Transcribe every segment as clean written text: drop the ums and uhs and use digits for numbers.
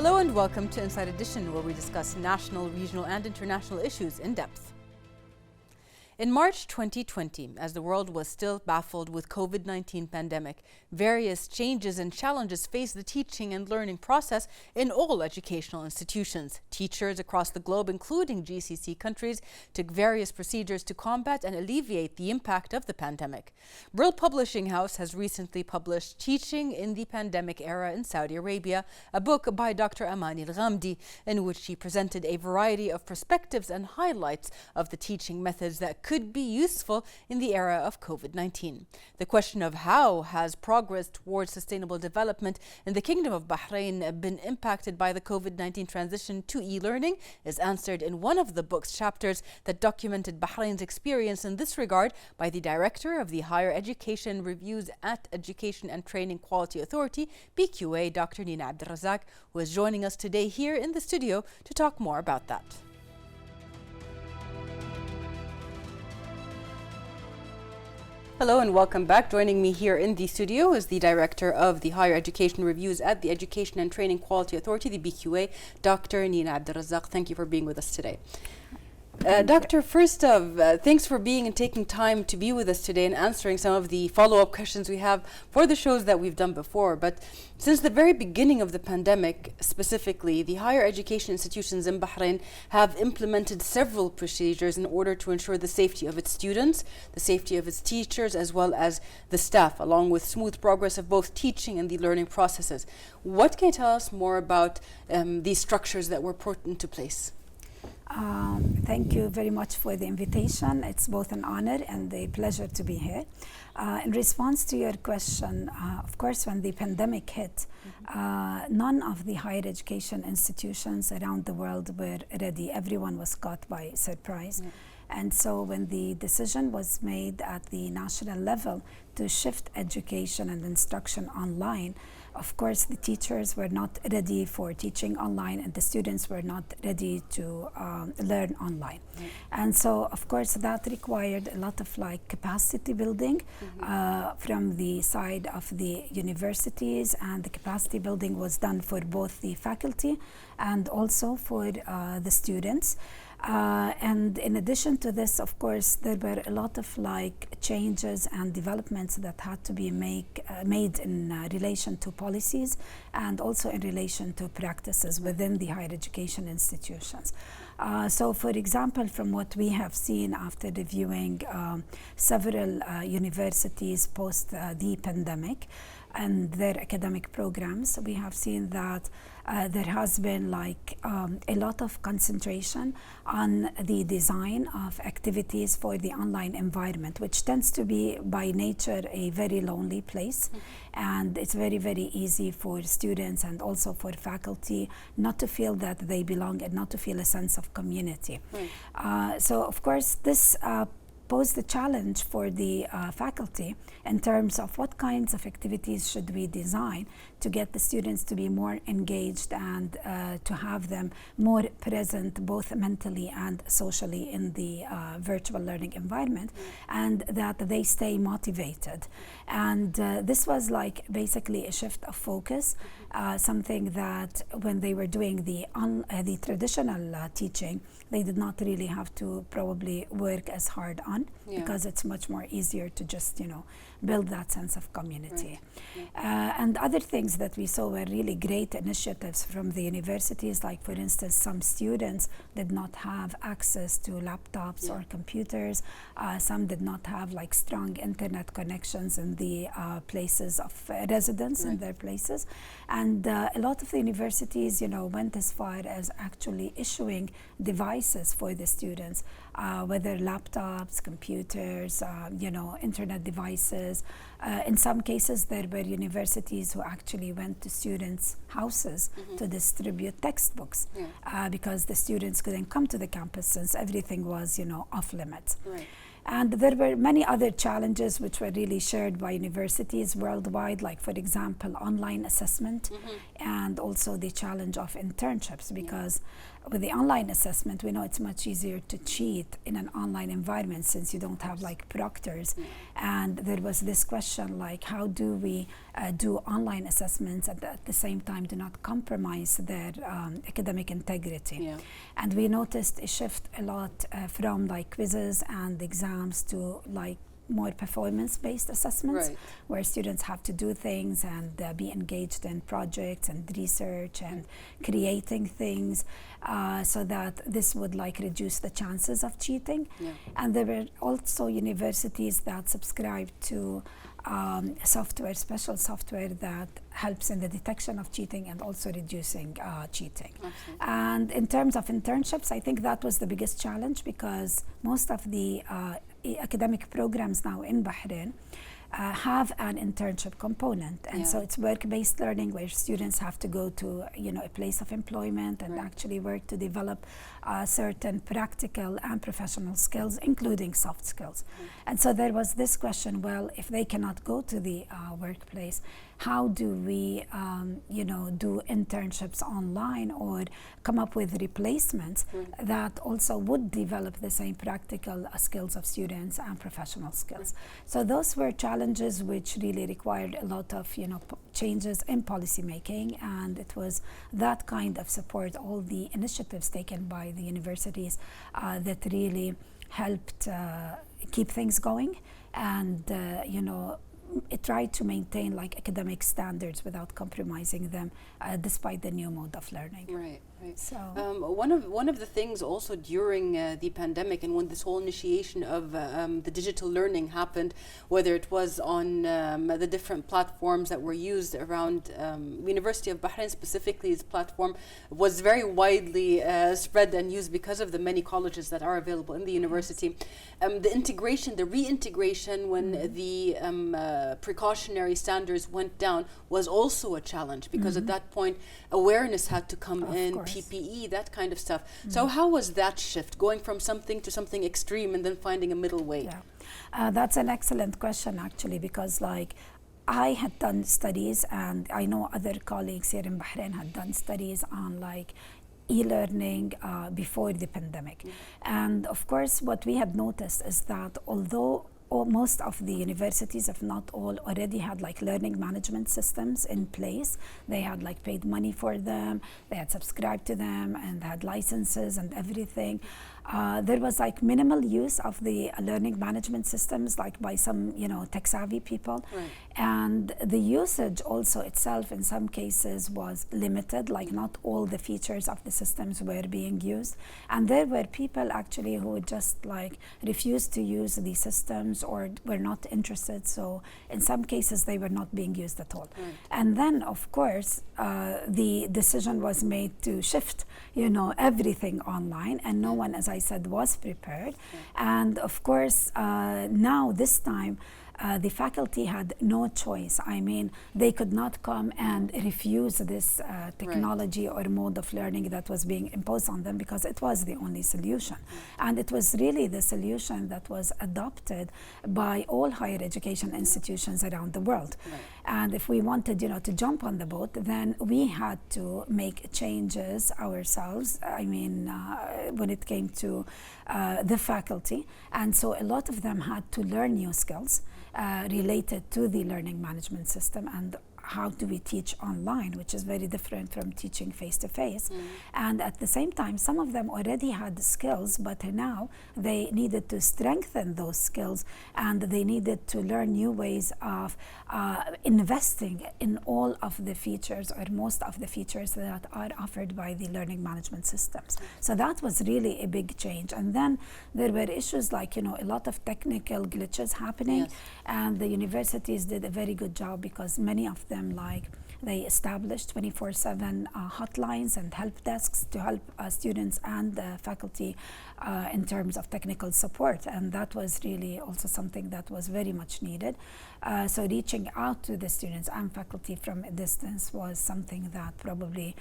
Hello and welcome to Inside Edition, where we discuss national, regional and international issues in depth. In March 2020, as the world was still baffled with COVID-19 pandemic, various changes and challenges faced the teaching and learning process in all educational institutions. Teachers across the globe, including GCC countries, took various procedures to combat and alleviate the impact of the pandemic. Brill Publishing House has recently published Teaching in the Pandemic Era in Saudi Arabia, a book by Dr. Amani Al-Ghamdi, in which she presented a variety of perspectives and highlights of the teaching methods that could be useful in the era of COVID-19. The question of how has progress towards sustainable development in the Kingdom of Bahrain been impacted by the COVID-19 transition to e-learning is answered in one of the book's chapters that documented Bahrain's experience in this regard by the director of the Higher Education Reviews at Education and Training Quality Authority, BQA, Dr. Nina Abdelrazak, who is joining us today here in the studio to talk more about that. Hello and welcome back. Joining me here in the studio is the Director of the Higher Education Reviews at the Education and Training Quality Authority, the BQA, Dr. Nina Abdelrazak. Thank you for being with us today. Doctor, first of, thanks for being and taking time to be with us today and answering some of the follow-up questions we have for the shows that we've done before. But since the very beginning of the pandemic, specifically, the higher education institutions in Bahrain have implemented several procedures in order to ensure the safety of its students, the safety of its teachers, as well as the staff, along with smooth progress of both teaching and the learning processes. What can you tell us more about these structures that were put into place? Thank you very much for the invitation. It's both an honor and a pleasure to be here. In response to your question, of course, when the pandemic hit, none of the higher education institutions around the world were ready. Everyone was caught by surprise. And so when the decision was made at the national level to shift education and instruction online, of course, the teachers were not ready for teaching online and the students were not ready to learn online. And so, of course, that required a lot of capacity building from the side of the universities, and the capacity building was done for both the faculty and also for the students. And in addition to this, of course, there were a lot of changes and developments that had to be made in relation to policies and also in relation to practices within the higher education institutions. So, for example, from what we have seen after reviewing several universities post the pandemic and their academic programs, we have seen that there has been a lot of concentration on the design of activities for the online environment, which tends to be by nature a very lonely place. And it's very, very easy for students and also for faculty not to feel that they belong and not to feel a sense of community. So, of course, this posed the challenge for the faculty in terms of what kinds of activities should we design to get the students to be more engaged and to have them more present both mentally and socially in the virtual learning environment, and that they stay motivated. And this was basically a shift of focus, something that when they were doing the traditional teaching, they did not really have to probably work as hard on, because it's much more easier to just, build that sense of community. And other things that we saw were really great initiatives from the universities, like for instance, some students did not have access to laptops or computers. Some did not have strong internet connections in the places of residence in their places. And a lot of the universities, went as far as actually issuing devices for the students, whether laptops, computers, internet devices. In some cases, there were universities who actually went to students' houses to distribute textbooks because the students couldn't come to the campus since everything was, off limits. And there were many other challenges which were really shared by universities worldwide, like, for example, online assessment, and also the challenge of internships, because with the online assessment, we know it's much easier to cheat in an online environment since you don't have like proctors. And there was this question like, how do we do online assessments and at the same time do not compromise their academic integrity? And we noticed a shift a lot from like quizzes and exams to like more performance-based assessments, where students have to do things and be engaged in projects and research and creating things, so that this would like reduce the chances of cheating. And there were also universities that subscribed to software, special software that helps in the detection of cheating and also reducing cheating. And in terms of internships, I think that was the biggest challenge, because most of the academic programs now in Bahrain have an internship component, and so it's work-based learning where students have to go to a place of employment and actually work to develop certain practical and professional skills, including soft skills. And so there was this question, well, if they cannot go to the workplace, how do we do internships online or come up with replacements that also would develop the same practical skills of students and professional skills? So those were challenges which really required a lot of changes in policy making, and it was that kind of support, all the initiatives taken by the universities that really helped keep things going, and it tried to maintain like academic standards without compromising them, despite the new mode of learning. Right. So one of the things also during the pandemic, and when this whole initiation of the digital learning happened, whether it was on the different platforms that were used around University of Bahrain specifically, its platform was very widely spread and used because of the many colleges that are available in the university. The integration, the reintegration when the precautionary standards went down was also a challenge, because at that point awareness had to come in, PPE, that kind of stuff. So how was that shift, going from something to something extreme and then finding a middle way? That's an excellent question, actually, because like I had done studies, and I know other colleagues here in Bahrain had done studies on like e-learning before the pandemic. And of course, what we had noticed is that although most of the universities, if not all, already had like learning management systems in place. They had like paid money for them, they had subscribed to them and had licenses and everything. There was like minimal use of the learning management systems, like by some tech savvy people. And the usage also itself in some cases was limited, like not all the features of the systems were being used. And there were people actually who just like refused to use the systems or were not interested. So in some cases they were not being used at all. And then of course the decision was made to shift everything online, and no one, as I said, was prepared. And of course now this time the faculty had no choice. I mean, they could not come and refuse this technology or mode of learning that was being imposed on them, because it was the only solution. And it was really the solution that was adopted by all higher education institutions around the world. And if we wanted, to jump on the boat, then we had to make changes ourselves. I mean, when it came to the faculty. And so a lot of them had to learn new skills related to the learning management system and how do we teach online, which is very different from teaching face-to-face. And at the same time, some of them already had skills, but now they needed to strengthen those skills, and they needed to learn new ways of investing in all of the features or most of the features that are offered by the learning management systems. So that was really a big change. And then there were issues like, a lot of technical glitches happening, and the universities did a very good job, because many of them, they established 24/7 hotlines and help desks to help students and faculty in terms of technical support, and that was really also something that was very much needed. So reaching out to the students and faculty from a distance was something that probably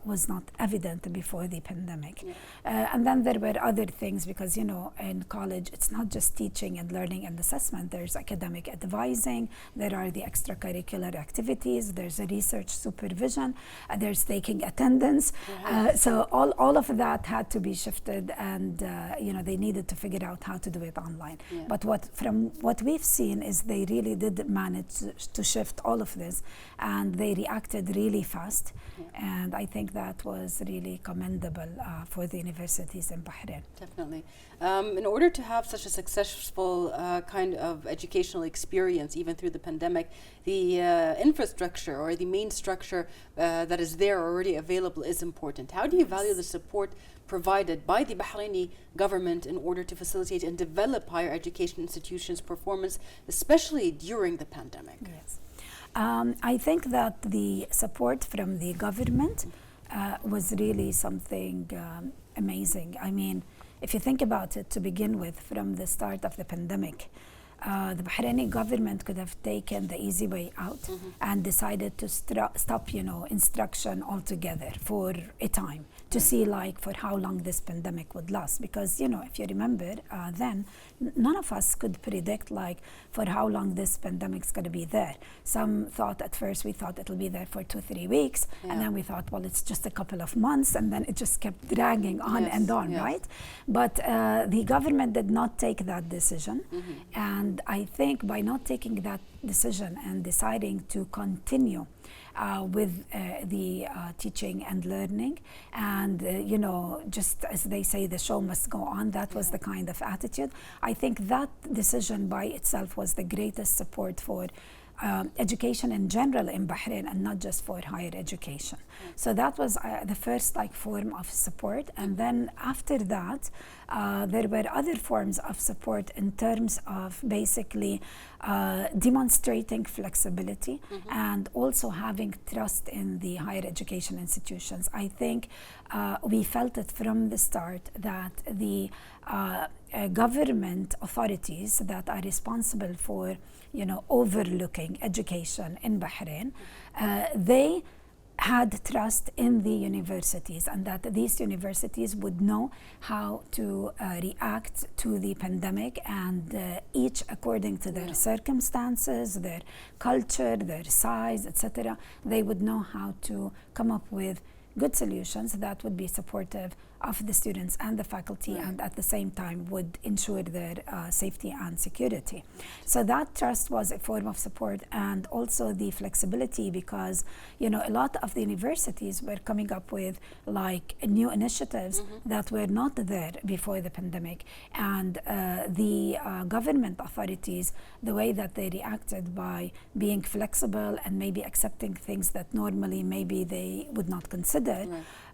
was not evident before the pandemic. And then there were other things, because in college it's not just teaching and learning and assessment. There's academic advising, there are the extracurricular activities, there's a research supervision, there's taking attendance. So all of that had to be shifted, and they needed to figure out how to do it online. But from what we've seen is they really did manage to shift all of this, and they reacted really fast. And I think that was really commendable for the universities in Bahrain. Definitely. In order to have such a successful kind of educational experience, even through the pandemic, the infrastructure or the main structure that is there already available is important. How do you value the support provided by the Bahraini government in order to facilitate and develop higher education institutions' performance, especially during the pandemic? Yes. I think that the support from the government was really something amazing. I mean, if you think about it, to begin with, from the start of the pandemic, the Bahraini government could have taken the easy way out and decided to stop, instruction altogether for a time, to see for how long this pandemic would last. Because, if you remember, then none of us could predict for how long this pandemic's going to be there. Some thought at first, we thought it'll be there for 2-3 weeks, and then we thought, well, it's just a couple of months, and then it just kept dragging on and on, right? But the government did not take that decision, and I think by not taking that decision and deciding to continue with the teaching and learning, and just as they say, the show must go on, that was the kind of attitude. I think that decision by itself was the greatest support for education in general in Bahrain, and not just for higher education. So that was the first form of support. And then after that, there were other forms of support in terms of basically demonstrating flexibility and also having trust in the higher education institutions. I think we felt it from the start that the government authorities that are responsible for overlooking education in Bahrain, they had trust in the universities, and that these universities would know how to react to the pandemic, and each according to their circumstances, their culture, their size, etc. They would know how to come up with good solutions that would be supportive of the students and the faculty, and at the same time would ensure their safety and security. So that trust was a form of support, and also the flexibility, because a lot of the universities were coming up with new initiatives that were not there before the pandemic, and the government authorities, the way that they reacted by being flexible and maybe accepting things that normally maybe they would not consider,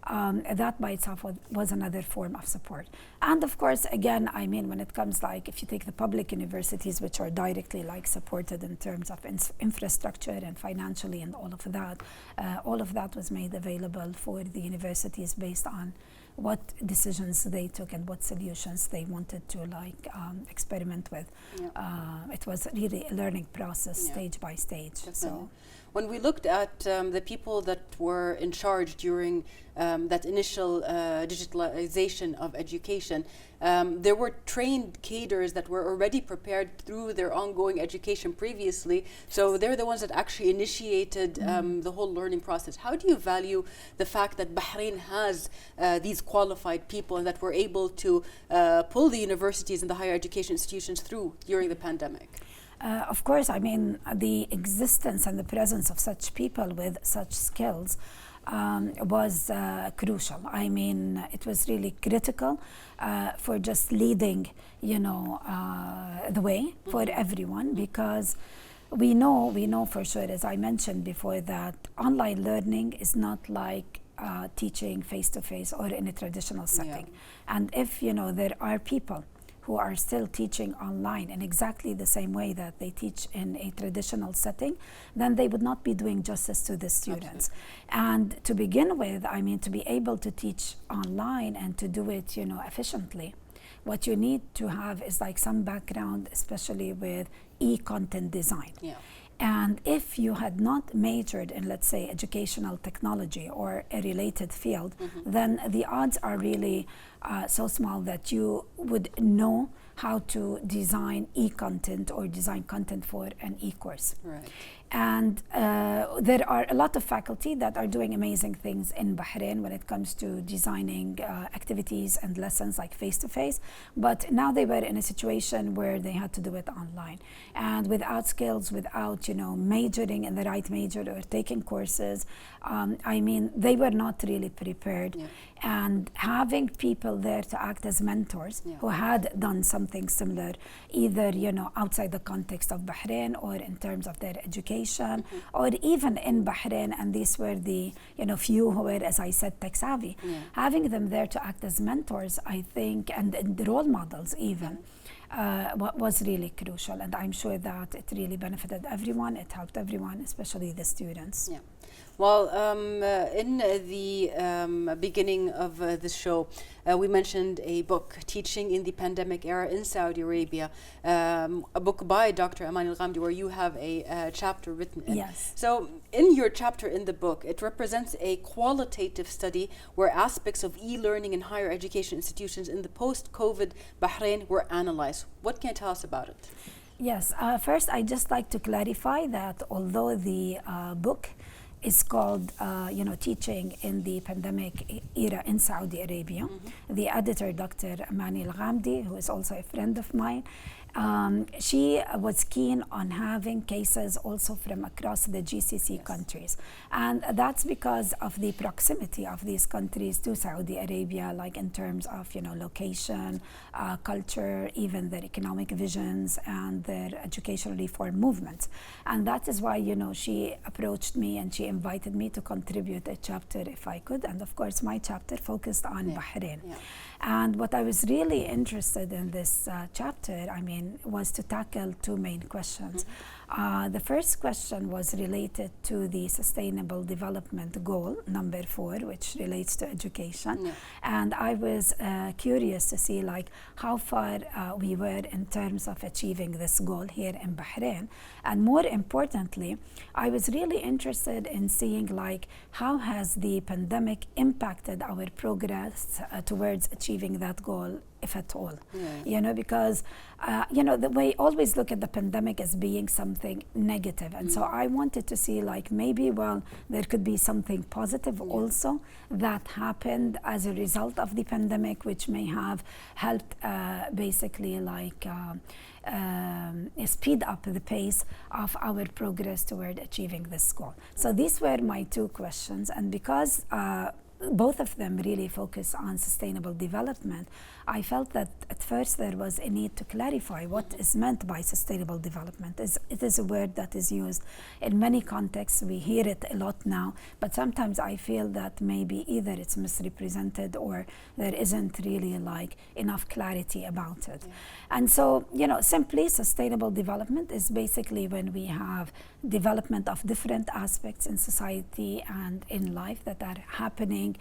that by itself was another form of support. And of course, again, I mean, when it comes if you take the public universities, which are directly supported in terms of infrastructure and financially and all of that was made available for the universities based on what decisions they took and what solutions they wanted to experiment with. It was really a learning process, stage by stage. Definitely. So when we looked at the people that were in charge during that initial digitalization of education, there were trained cadres that were already prepared through their ongoing education previously. So they're the ones that actually initiated the whole learning process. How do you value the fact that Bahrain has these qualified people and that were able to pull the universities and the higher education institutions through during the pandemic? Of course, I mean, the existence and the presence of such people with such skills was crucial. I mean, it was really critical for just leading, the way for everyone, because we know for sure, as I mentioned before, that online learning is not like teaching face-to-face or in a traditional setting. And if, there are people who are still teaching online in exactly the same way that they teach in a traditional setting, then they would not be doing justice to the students. Absolutely. And to begin with, I mean, to be able to teach online and to do it, efficiently, what you need to have is like some background, especially with e-content design. Yeah. And if you had not majored in, let's say, educational technology or a related field, then the odds are really so small that you would know how to design e-content or design content for an e-course. Right. And there are a lot of faculty that are doing amazing things in Bahrain when it comes to designing activities and lessons like face-to-face. But now they were in a situation where they had to do it online. And without skills, without, majoring in the right major or taking courses, I mean, they were not really prepared. Yeah. And having people there to act as mentors who had done something similar, either, outside the context of Bahrain or in terms of their education, or even in Bahrain, and these were the, few who were, as I said, tech savvy. Having them there to act as mentors, I think, and role models even, was really crucial. And I'm sure that it really benefited everyone. It helped everyone, especially the students. Yeah. Well, in the beginning of this show, we mentioned a book, Teaching in the Pandemic Era in Saudi Arabia, a book by Dr. Aman Al-Ghamdi, where you have a chapter written in. Yes. So in your chapter in the book, it represents a qualitative study where aspects of e-learning in higher education institutions in the post-COVID Bahrain were analyzed. What can you tell us about it? Yes. First, I'd just like to clarify that although the book is called, Teaching in the Pandemic Era in Saudi Arabia. The editor, Dr. Amani Al-Ghamdi, who is also a friend of mine, she was keen on having cases also from across the GCC countries. And that's because of the proximity of these countries to Saudi Arabia, like in terms of, location, culture, even their economic visions and their educational reform movements. And that is why, she approached me and she invited me to contribute a chapter if I could. And of course, my chapter focused on Bahrain. Yeah. And what I was really interested in this chapter, was to tackle two main questions. The first question was related to the Sustainable Development Goal, number 4, which relates to education. And I was curious to see how far we were in terms of achieving this goal here in Bahrain. And more importantly, I was really interested in seeing how has the pandemic impacted our progress towards achieving that goal, if at all. Because we always look at the pandemic as being something negative, and so I wanted to see maybe there could be something positive also that happened as a result of the pandemic, which may have helped basically speed up the pace of our progress toward achieving this goal. So these were my two questions, and because both of them really focus on sustainable development, I felt that at first there was a need to clarify what is meant by sustainable development. It is a word that is used in many contexts. We hear it a lot now, but sometimes I feel that maybe either it's misrepresented or there isn't really enough clarity about it. And so, simply sustainable development is basically when we have development of different aspects in society and in life that are happening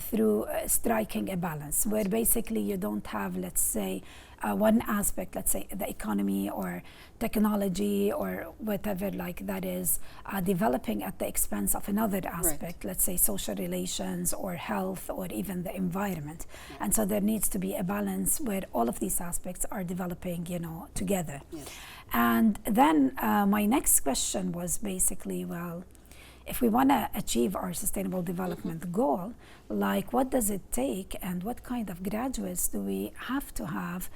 through striking a balance, where basically you don't have, let's say, one aspect, let's say the economy or technology or whatever that is developing at the expense of another aspect, let's say social relations or health or even the environment. And so there needs to be a balance where all of these aspects are developing, together. And then my next question was basically, if we want to achieve our sustainable development goal, what does it take and what kind of graduates do we have to have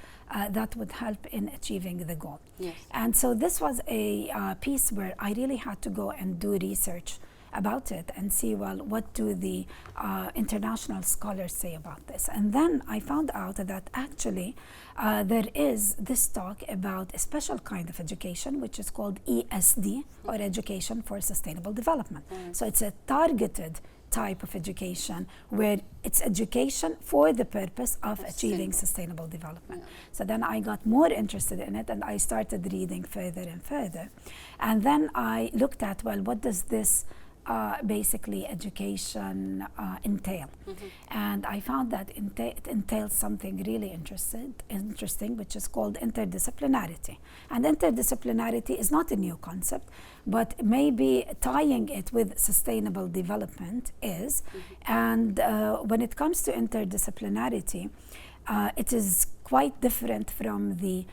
that would help in achieving the goal? And so this was a piece where I really had to go and do research about it and see, what do the international scholars say about this? And then I found out that actually there is this talk about a special kind of education, which is called ESD, or Education for Sustainable Development. So it's a targeted type of education where it's education for the purpose of achieving sustainable development. So then I got more interested in it, and I started reading further and further. And then I looked at, well, what does this basically education entail? And I found that it entails something really interesting, which is called interdisciplinarity. And interdisciplinarity is not a new concept, but maybe tying it with sustainable development is. And when it comes to interdisciplinarity, it is quite different from the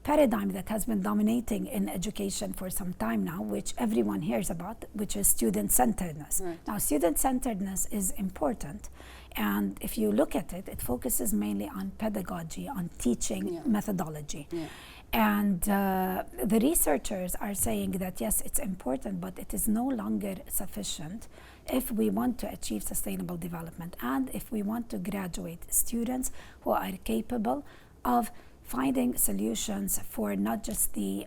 paradigm that has been dominating in education for some time now, which everyone hears about, which is student-centeredness. Right. Now, student-centeredness is important, and if you look at it, it focuses mainly on pedagogy, on teaching methodology. And the researchers are saying that yes, it's important, but it is no longer sufficient if we want to achieve sustainable development, and if we want to graduate students who are capable of finding solutions for not just the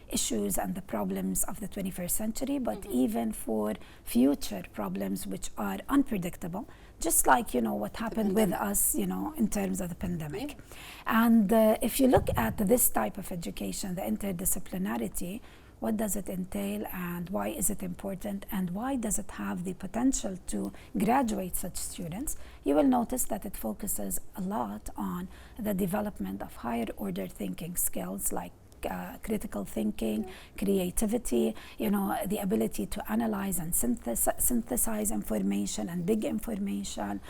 issues and the problems of the 21st century, but even for future problems which are unpredictable, just like, you know, what happened with us, you know, in terms of the pandemic. And if you look at this type of education, the interdisciplinarity, what does it entail, and why is it important, and why does it have the potential to graduate such students? You will notice that it focuses a lot on the development of higher order thinking skills like critical thinking, creativity, you know, the ability to analyze and synthesize information and big information,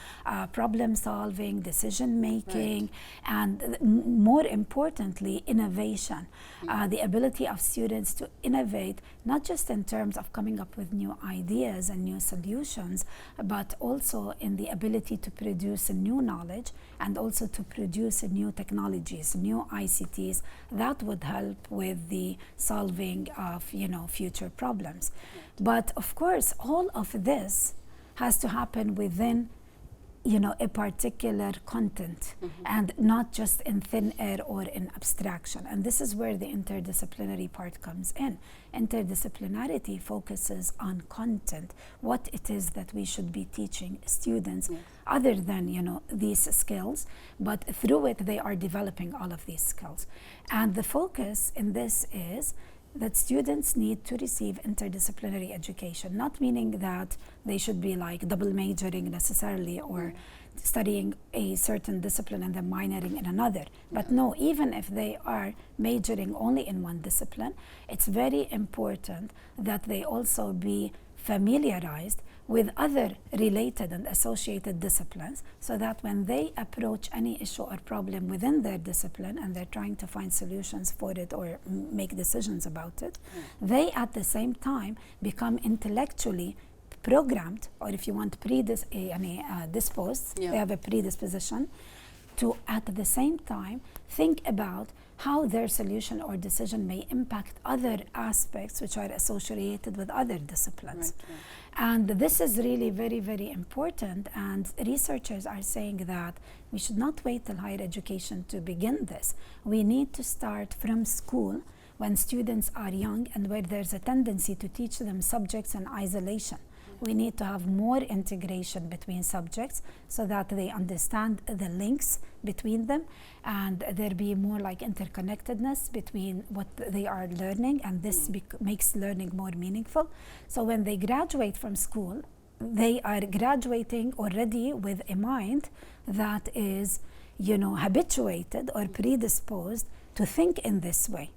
problem solving, decision making, and more importantly, innovation. The ability of students to innovate, not just in terms of coming up with new ideas and new solutions, but also in the ability to produce a new knowledge and also to produce new technologies, new ICTs that would help with the solving of, you know, future problems. But of course, all of this has to happen within, you know, a particular content and not just in thin air or in abstraction. And this is where the interdisciplinary part comes in. Interdisciplinarity focuses on content, what it is that we should be teaching students, other than, you know, these skills, but through it they are developing all of these skills. And the focus in this is that students need to receive interdisciplinary education, not meaning that they should be like double majoring necessarily or studying a certain discipline and then minoring in another. But no, even if they are majoring only in one discipline, it's very important that they also be familiarized with other related and associated disciplines, so that when they approach any issue or problem within their discipline and they're trying to find solutions for it or make decisions about it, they at the same time become intellectually programmed, or if you want disposed, they have a predisposition to at the same time think about how their solution or decision may impact other aspects which are associated with other disciplines. And this is really very, very important, and researchers are saying that we should not wait till higher education to begin this. We need to start from school when students are young and where there's a tendency to teach them subjects in isolation. We need to have more integration between subjects so that they understand the links between them, and there be more like interconnectedness between what they are learning, and this makes learning more meaningful. So when they graduate from school, they are graduating already with a mind that is, you know, habituated or predisposed to think in this way.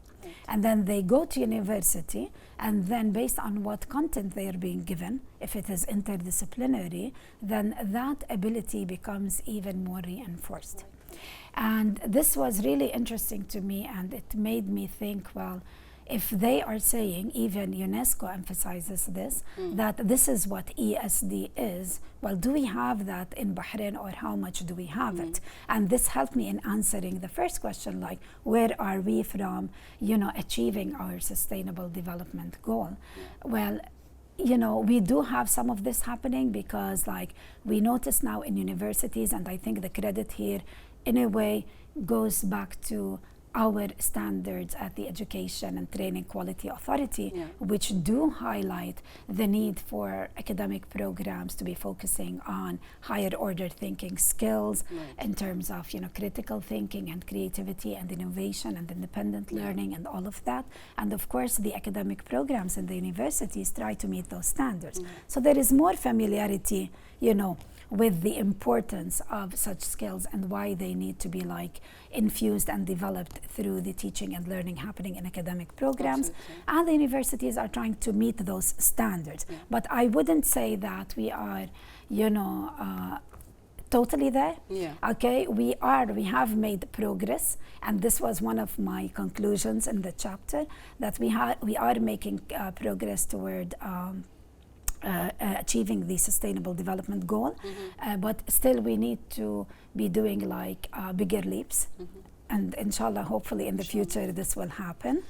And then they go to university, and then based on what content they are being given, if it is interdisciplinary, then that ability becomes even more reinforced. And this was really interesting to me, and it made me think, well, if they are saying, even UNESCO emphasizes this, that this is what ESD is, well, do we have that in Bahrain, or how much do we have it? And this helped me in answering the first question, like, where are we from, you know, achieving our sustainable development goal? Well, you know, we do have some of this happening, because like we notice now in universities, and I think the credit here in a way goes back to, you know, achieving our sustainable development goal. Well, you know, we do have some of this happening, because like we notice now in universities, and I think the credit here in a way goes back to, you know, achieving our sustainable development goal. Well, you know, we do have some of this happening, because like we notice now in universities, and I think the credit here in a way our standards at the Education and Training Quality Authority, which do highlight the need for academic programs to be focusing on higher order thinking skills in terms of critical thinking and creativity and innovation and independent learning and all of that. And of course, the academic programs in the universities try to meet those standards. So there is more familiarity, with the importance of such skills and why they need to be infused and developed through the teaching and learning happening in academic programs. And the universities are trying to meet those standards. But I wouldn't say that we are, totally there. Okay, we have made progress, and this was one of my conclusions in the chapter, that we are making progress toward achieving the Sustainable Development Goal, but still we need to be doing bigger leaps, and inshallah, hopefully in the future this will happen.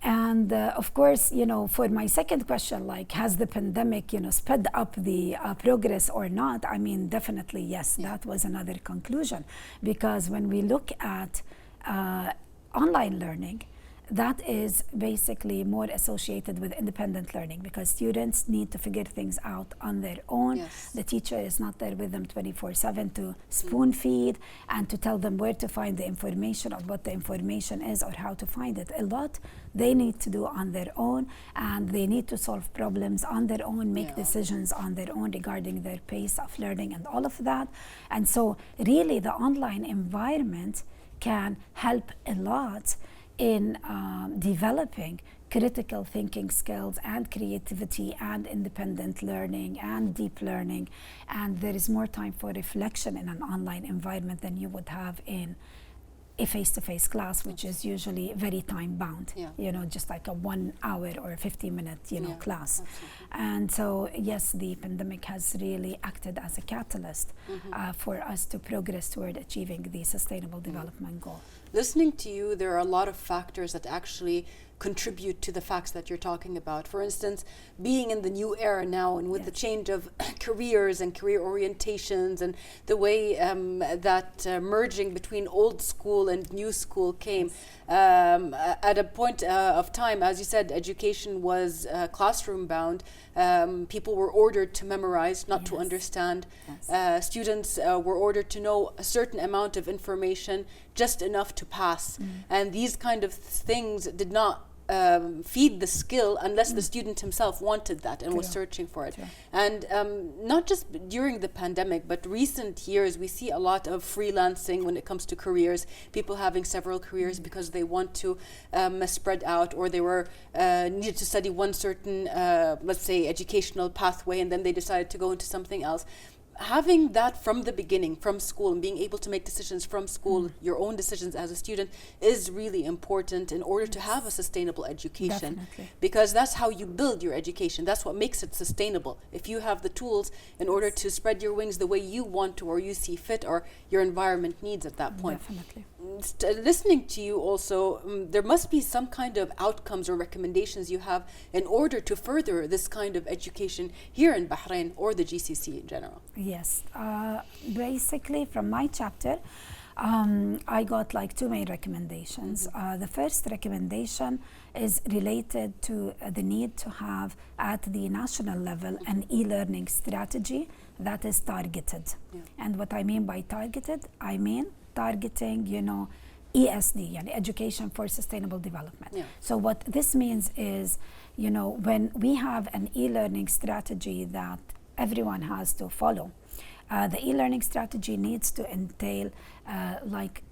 And of course, for my second question, has the pandemic, sped up the progress or not? I mean, definitely yes, that was another conclusion, because when we look at online learning, that is basically more associated with independent learning, because students need to figure things out on their own. The teacher is not there with them 24/7 to spoon feed and to tell them where to find the information or what the information is or how to find it. A lot they need to do on their own, and they need to solve problems on their own, make decisions on their own regarding their pace of learning and all of that. And so really the online environment can help a lot in developing critical thinking skills and creativity and independent learning and deep learning. And there is more time for reflection in an online environment than you would have in a face-to-face class, which is usually very time-bound, just like a 1 hour or a 50-minute, class. And so, yes, the pandemic has really acted as a catalyst for us to progress toward achieving the Sustainable Development Goal. Listening to you, there are a lot of factors that actually contribute to the facts that you're talking about. For instance, being in the new era now, and with the change of careers and career orientations, and the way that merging between old school and new school came, at a point of time, as you said, education was classroom bound. People were ordered to memorize, not to understand. Students were ordered to know a certain amount of information, just enough to pass. And these kind of things did not feed the skill unless the student himself wanted that and was searching for it. And not just during the pandemic, but recent years, we see a lot of freelancing when it comes to careers, people having several careers because they want to spread out, or they were needed to study one certain, let's say, educational pathway, and then they decided to go into something else. Having that from the beginning, from school, and being able to make decisions from school, your own decisions as a student, is really important in order to have a sustainable education. Because that's how you build your education. That's what makes it sustainable. If you have the tools in order to spread your wings the way you want to, or you see fit, or your environment needs at that point. Listening to you also, there must be some kind of outcomes or recommendations you have in order to further this kind of education here in Bahrain or the GCC in general. Yes, basically from my chapter, I got two main recommendations. The first recommendation is related to the need to have at the national level an e-learning strategy that is targeted. And what I mean by targeted, I mean targeting, ESD, Education for Sustainable Development. So what this means is, when we have an e-learning strategy that everyone has to follow, the e-learning strategy needs to entail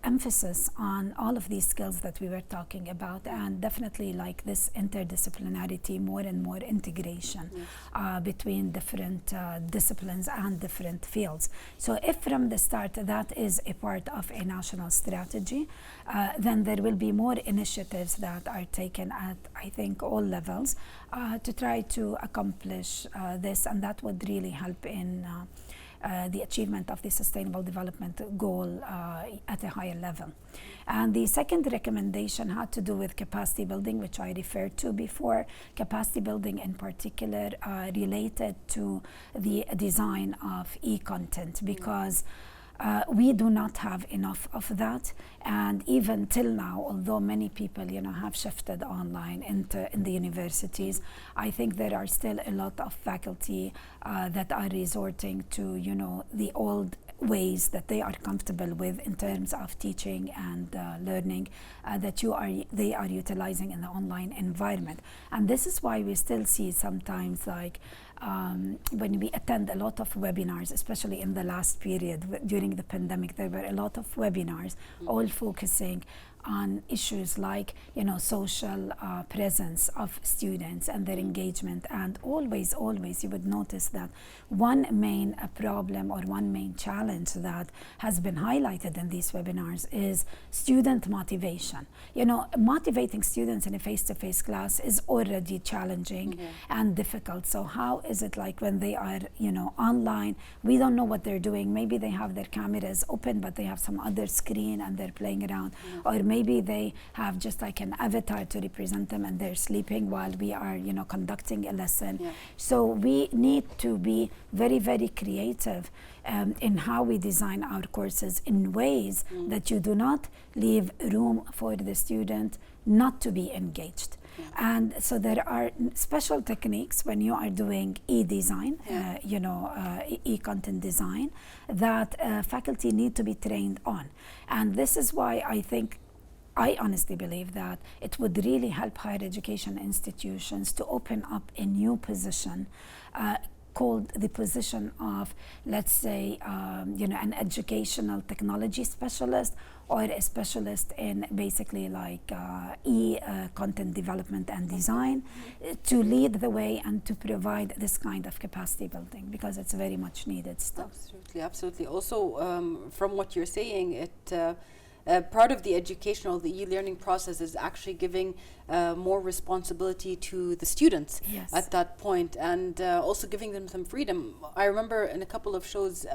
emphasis on all of these skills that we were talking about, and definitely this interdisciplinarity, more and more integration between different disciplines and different fields. So if from the start that is a part of a national strategy, then there will be more initiatives that are taken at, I think, all levels to try to accomplish this, and that would really help in the achievement of the Sustainable Development Goal at a higher level. And the second recommendation had to do with capacity building, which I referred to before. Capacity building in particular related to the design of e-content, because We do not have enough of that, and even till now, although many people, have shifted online in the universities, I think there are still a lot of faculty that are resorting to, the old ways that they are comfortable with in terms of teaching and learning that they are utilizing in the online environment. And this is why we still see sometimes, like when we attend a lot of webinars, especially in the last period during the pandemic, there were a lot of webinars all focusing on issues like social presence of students and their engagement. And always you would notice that one main problem or one main challenge that has been highlighted in these webinars is student motivation. Motivating students in a face-to-face class is already challenging and difficult. So how is it like when they are online, we don't know what they're doing. Maybe they have their cameras open but they have some other screen and they're playing around, or maybe they have just like an avatar to represent them and they're sleeping while we are conducting a lesson. So we need to be very, very creative in how we design our courses in ways that you do not leave room for the student not to be engaged. And so there are special techniques when you are doing e-design, e-content design, that faculty need to be trained on. And this is why I honestly believe that it would really help higher education institutions to open up a new position called the position of, let's say, an educational technology specialist, or a specialist in basically like content development and design, to lead the way and to provide this kind of capacity building, because it's very much needed still. Absolutely. Also, from what you're saying, part of the educational, the e-learning process is actually giving more responsibility to the students at that point, and also giving them some freedom. I remember in a couple of shows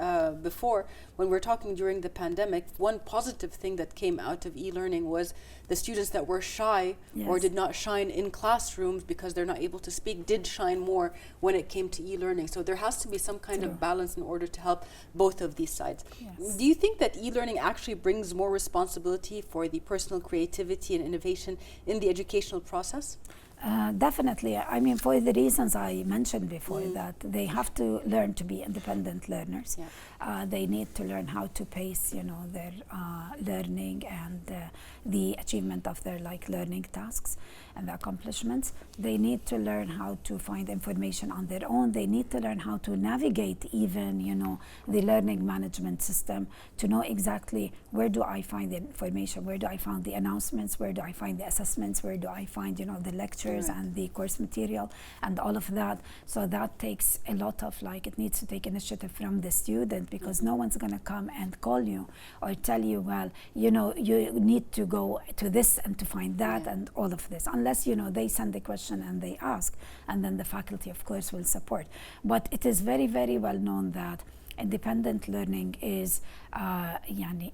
before, when we were talking during the pandemic, one positive thing that came out of e-learning was the students that were shy or did not shine in classrooms because they're not able to speak, did shine more when it came to e-learning. So there has to be some kind of balance in order to help both of these sides. Do you think that e-learning actually brings more responsibility for the personal creativity and innovation in the educational process? Definitely. I mean, for the reasons I mentioned before, that they have to learn to be independent learners. They need to learn how to pace, their learning and the achievement of their learning tasks and the accomplishments. They need to learn how to find information on their own. They need to learn how to navigate even, the learning management system, to know exactly where do I find the information, where do I find the announcements, where do I find the assessments, where do I find, the lectures and the course material and all of that. So that takes a lot of it needs to take initiative from the student, because no one's going to come and call you or tell you, well, you need to go to this and to find that and all of this, unless they send the question and they ask, and then the faculty of course will support. But it is very, very well known that independent learning is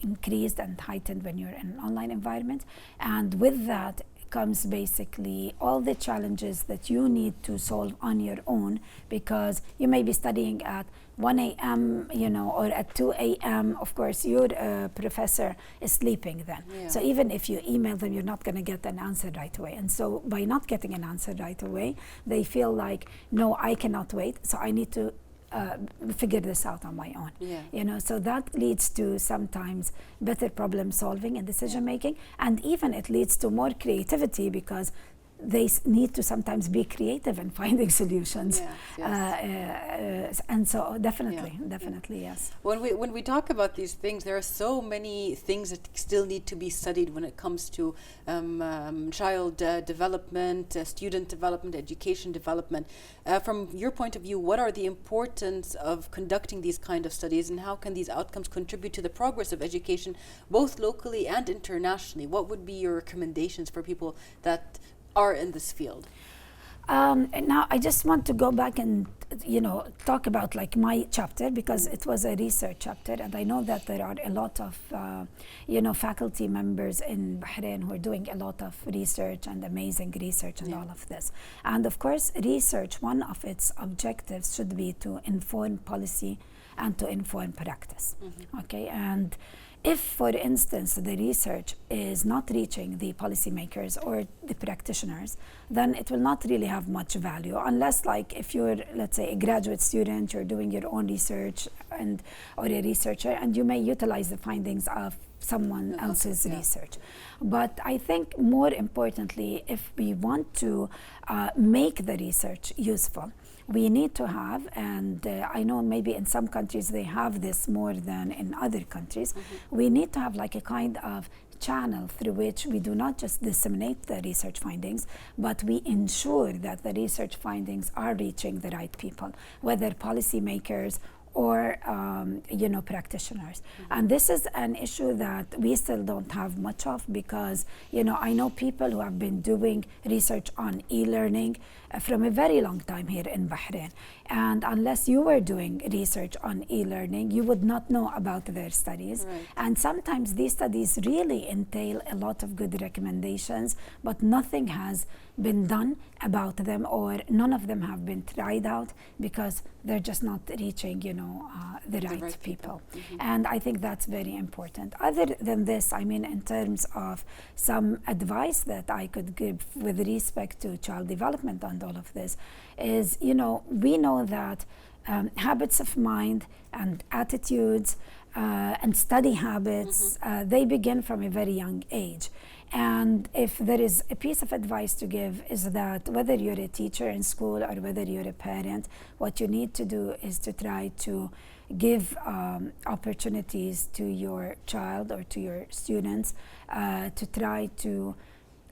increased and heightened when you're in an online environment, and with that comes basically all the challenges that you need to solve on your own, because you may be studying at 1 a.m. or at 2 a.m. Of course, your professor is sleeping then. So even if you email them, you're not going to get an answer right away. And so by not getting an answer right away, they feel like, no, I cannot wait, so I need to figure this out on my own. So that leads to sometimes better problem solving and decision making, and even it leads to more creativity, because they need to sometimes be creative in finding solutions. And so definitely, yes. When we talk about these things, there are so many things that still need to be studied when it comes to child development, student development, education development. From your point of view, what are the importance of conducting these kind of studies, and how can these outcomes contribute to the progress of education, both locally and internationally? What would be your recommendations for people that are in this field? Now I just want to go back and talk about my chapter, because it was a research chapter, and I know that there are a lot of faculty members in Bahrain who are doing a lot of research and amazing research and all of this. And of course, research, one of its objectives should be to inform policy and to inform practice. Okay, and if, for instance, the research is not reaching the policymakers or the practitioners, then it will not really have much value, unless, like, if you're, let's say, a graduate student, you're doing your own research or a researcher, and you may utilize the findings of someone else's research. But I think more importantly, if we want to make the research useful, we need to have, and I know maybe in some countries they have this more than in other countries, we need to have like a kind of channel through which we do not just disseminate the research findings, but we ensure that the research findings are reaching the right people, whether policymakers or practitioners. And this is an issue that we still don't have much of, because I know people who have been doing research on e-learning from a very long time here in Bahrain, and unless you were doing research on e-learning, you would not know about their studies. Right. And sometimes these studies really entail a lot of good recommendations, but nothing has been done about them, or none of them have been tried out because they're just not reaching the right people. And I think that's very important. Other than this, I mean, in terms of some advice that I could give with respect to child development and all of this is, we know that habits of mind and attitudes and study habits, they begin from a very young age. And if there is a piece of advice to give, is that whether you're a teacher in school or whether you're a parent, what you need to do is to try to give opportunities to your child or to your students to try to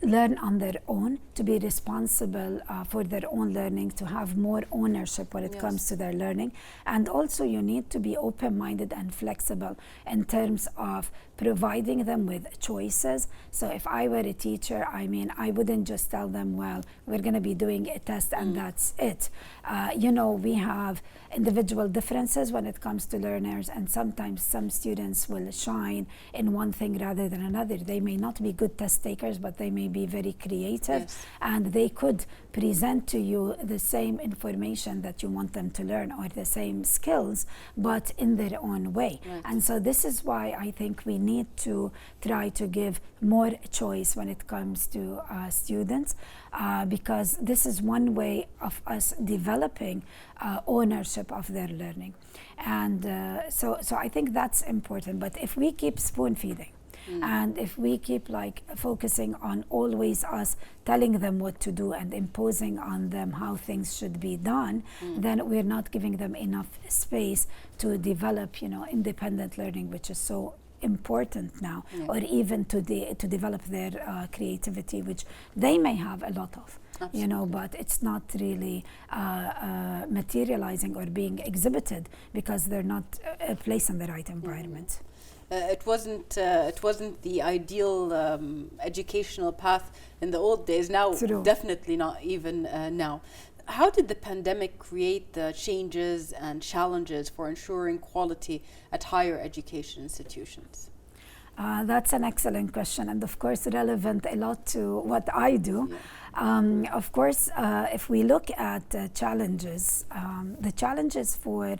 learn on their own, to be responsible for their own learning, to have more ownership when it comes to their learning. And also you need to be open-minded and flexible in terms of providing them with choices. So if I were a teacher, I mean, I wouldn't just tell them, well, we're going to be doing a test and that's it. We have individual differences when it comes to learners, and sometimes some students will shine in one thing rather than another. They may not be good test takers, but they may be very creative, and they could present to you the same information that you want them to learn, or the same skills, but in their own way. And so this is why I think we need to try to give more choice when it comes to students, because this is one way of us developing ownership of their learning. And so I think that's important. But if we keep spoon feeding, and if we keep focusing on always us telling them what to do and imposing on them how things should be done, then we're not giving them enough space to develop, independent learning, which is so important now, or even to develop their creativity, which they may have a lot of. But it's not really materializing or being exhibited because they're not placed in the right environment. It wasn't the ideal educational path in the old days. Now, definitely not even now. How did the pandemic create the changes and challenges for ensuring quality at higher education institutions? That's an excellent question, and of course relevant a lot to what I do. Of course, if we look at challenges, the challenges for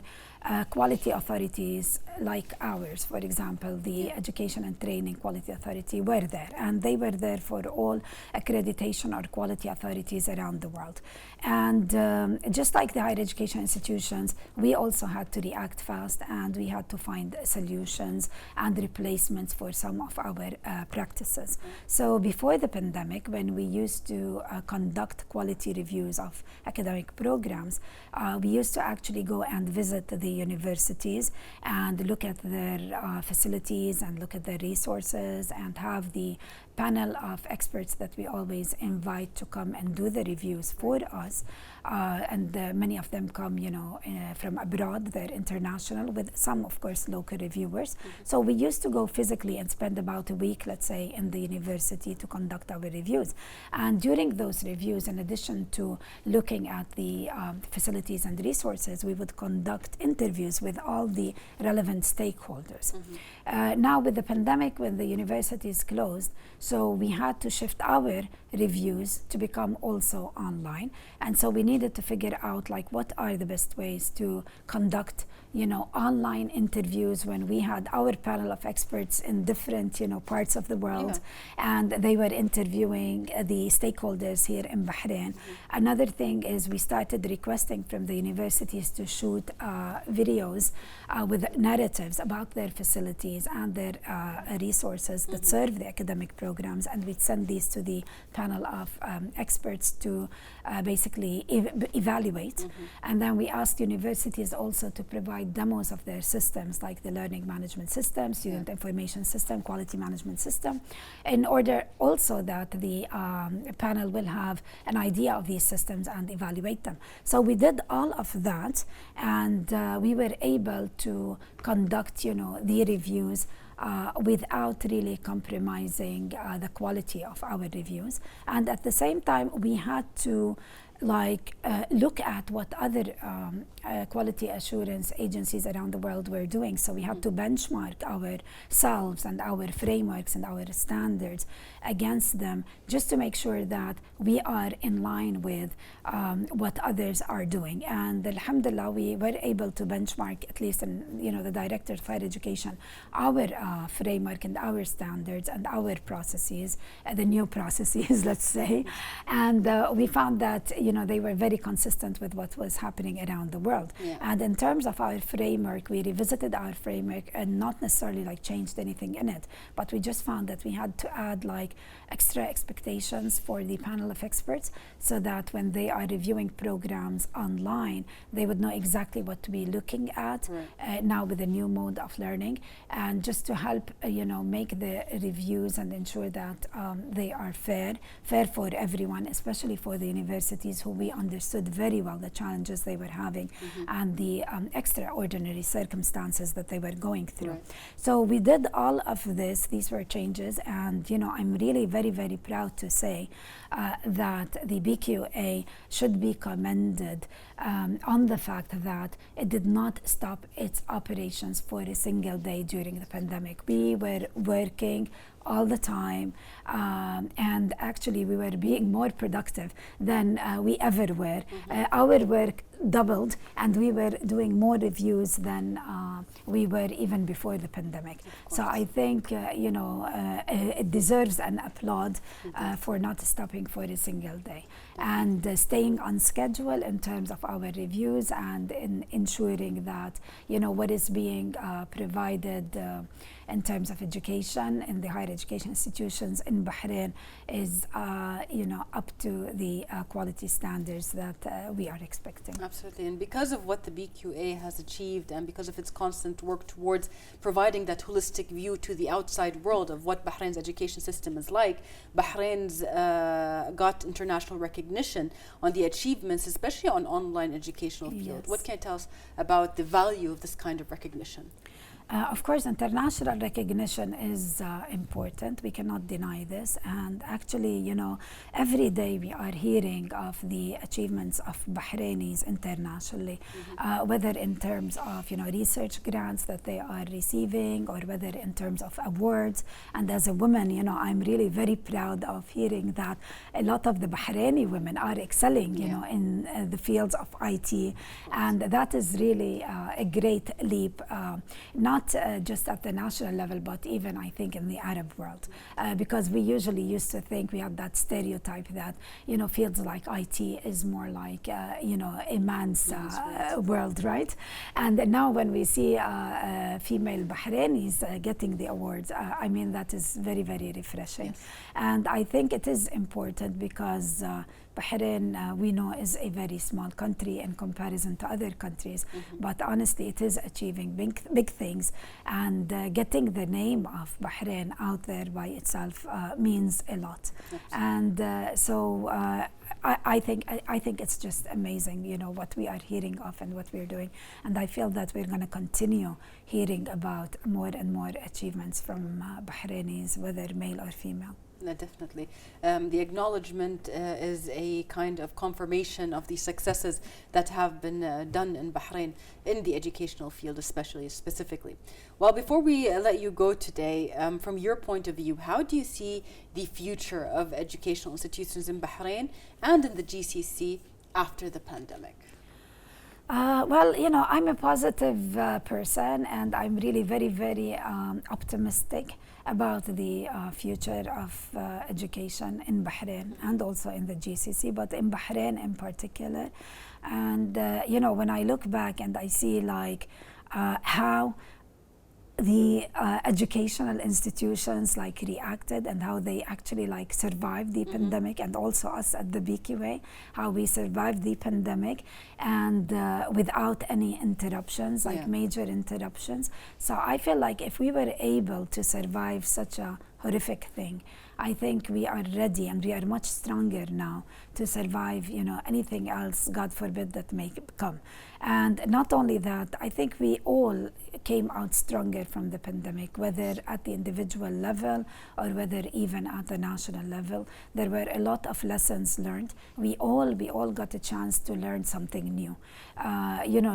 quality authorities like ours, for example, the Education and Training Quality Authority, were there, and they were there for all accreditation or quality authorities around the world. And just like the higher education institutions, we also had to react fast, and we had to find solutions and replacements for some of our practices. So before the pandemic, when we used to conduct quality reviews of academic programs, we used to actually go and visit the universities and look at their facilities and look at their resources, and have the panel of experts that we always invite to come and do the reviews for us. And many of them come, from abroad. They're international, with some, of course, local reviewers. So we used to go physically and spend about a week, let's say, in the university to conduct our reviews. And during those reviews, in addition to looking at the facilities and resources, we would conduct interviews with all the relevant stakeholders. Now with the pandemic, when the university is closed, So we had to shift our reviews to become also online. And so we needed to figure out like what are the best ways to conduct online interviews when we had our panel of experts in different parts of the world, and they were interviewing the stakeholders here in Bahrain. Another thing is we started requesting from the universities to shoot videos with narratives about their facilities and their resources that serve the academic programs, and we'd send these to the panel of experts to basically evaluate. And then we asked universities also to provide demos of their systems, like the learning management system, student information system, quality management system, in order also that the panel will have an idea of these systems and evaluate them. So we did all of that, and we were able to conduct the reviews without really compromising the quality of our reviews. And at the same time, we had to look at what other quality assurance agencies around the world were doing. So we had to benchmark ourselves and our frameworks and our standards against them, just to make sure that we are in line with what others are doing. And alhamdulillah, we were able to benchmark, at least in the Director of Higher Education, our framework and our standards and our processes, the new processes, let's say. And we found that they were very consistent with what was happening around the world. And in terms of our framework, we revisited our framework and not necessarily changed anything in it, but we just found that we had to add extra expectations for the panel of experts, so that when they are reviewing programs online, they would know exactly what to be looking at now with the new mode of learning, and just to help make the reviews and ensure that they are fair for everyone, especially for the universities, who we understood very well the challenges they were having and the extraordinary circumstances that they were going through. So we did all of this. These were changes, and I'm really very, very proud to say that the BQA should be commended on the fact that it did not stop its operations for a single day during the pandemic. We were working all the time, and actually we were being more productive than we ever were. Our work doubled, and we were doing more reviews than we were even before the pandemic. So I think it deserves an applaud for not stopping for a single day, and staying on schedule in terms of our reviews, and in ensuring that what is being provided in terms of education in the higher education institutions in Bahrain is up to the quality standards that we are expecting. Absolutely. And because of what the BQA has achieved, and because of its constant work towards providing that holistic view to the outside world of what Bahrain's education system is like, Bahrain's got international recognition on the achievements, especially on online educational field. What can you tell us about the value of this kind of recognition? Of course, international recognition is important. We cannot deny this. And actually, every day we are hearing of the achievements of Bahrainis internationally, whether in terms of, research grants that they are receiving, or whether in terms of awards. And as a woman, I'm really very proud of hearing that a lot of the Bahraini women are excelling, in the fields of IT. And that is really a great leap, not just at the national level, but even I think in the Arab world, because we usually used to think, we have that stereotype that fields like IT is more like a man's world, right? And now when we see female Bahrainis getting the awards, I mean, that is very, very refreshing. And I think it is important because Bahrain, we know, is a very small country in comparison to other countries, but honestly it is achieving big things, and getting the name of Bahrain out there by itself means a lot. And so I think it's just amazing, what we are hearing of and what we're doing, and I feel that we're going to continue hearing about more and more achievements from Bahrainis, whether male or female. No, definitely. The acknowledgement is a kind of confirmation of the successes that have been done in Bahrain in the educational field, especially, specifically. Well, before we let you go today, from your point of view, how do you see the future of educational institutions in Bahrain and in the GCC after the pandemic? Well, I'm a positive person, and I'm really very, very optimistic about the future of education in Bahrain and also in the GCC, but in Bahrain in particular. And, when I look back and I see like how the educational institutions like reacted and how they actually like survived the pandemic, and also us at the BQA, how we survived the pandemic and without any interruptions, like major interruptions. So I feel like if we were able to survive such a horrific thing, I think we are ready and we are much stronger now to survive, anything else, God forbid, that may come. And not only that, I think we all came out stronger from the pandemic, whether at the individual level or whether even at the national level. There were a lot of lessons learned. We all got a chance to learn something new.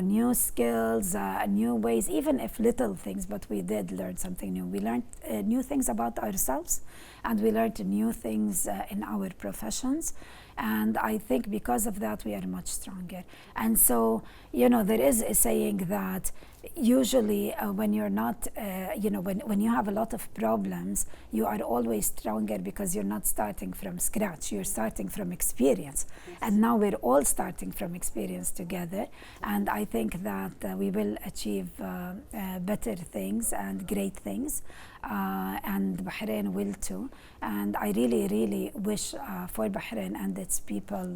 New skills, new ways, even if little things, but we did learn something new. We learned new things about ourselves, and we learned new things in our professions. And I think because of that, we are much stronger. And so, there is a saying that usually when you're not, when you have a lot of problems, you are always stronger because you're not starting from scratch. You're starting from experience. Yes. And now we're all starting from experience together. And I think that we will achieve better things and great things. And Bahrain will too. And I really, really wish for Bahrain and its people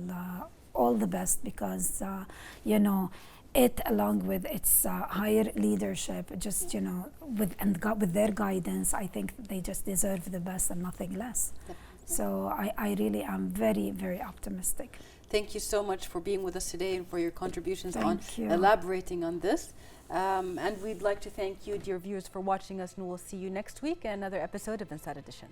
all the best, because, it, along with its higher leadership, just, with their guidance, I think they just deserve the best and nothing less. Definitely. So I really am very, very optimistic. Thank you so much for being with us today and for your contributions elaborating on this. And we'd like to thank you, dear viewers, for watching us, and we'll see you next week in another episode of Inside Edition.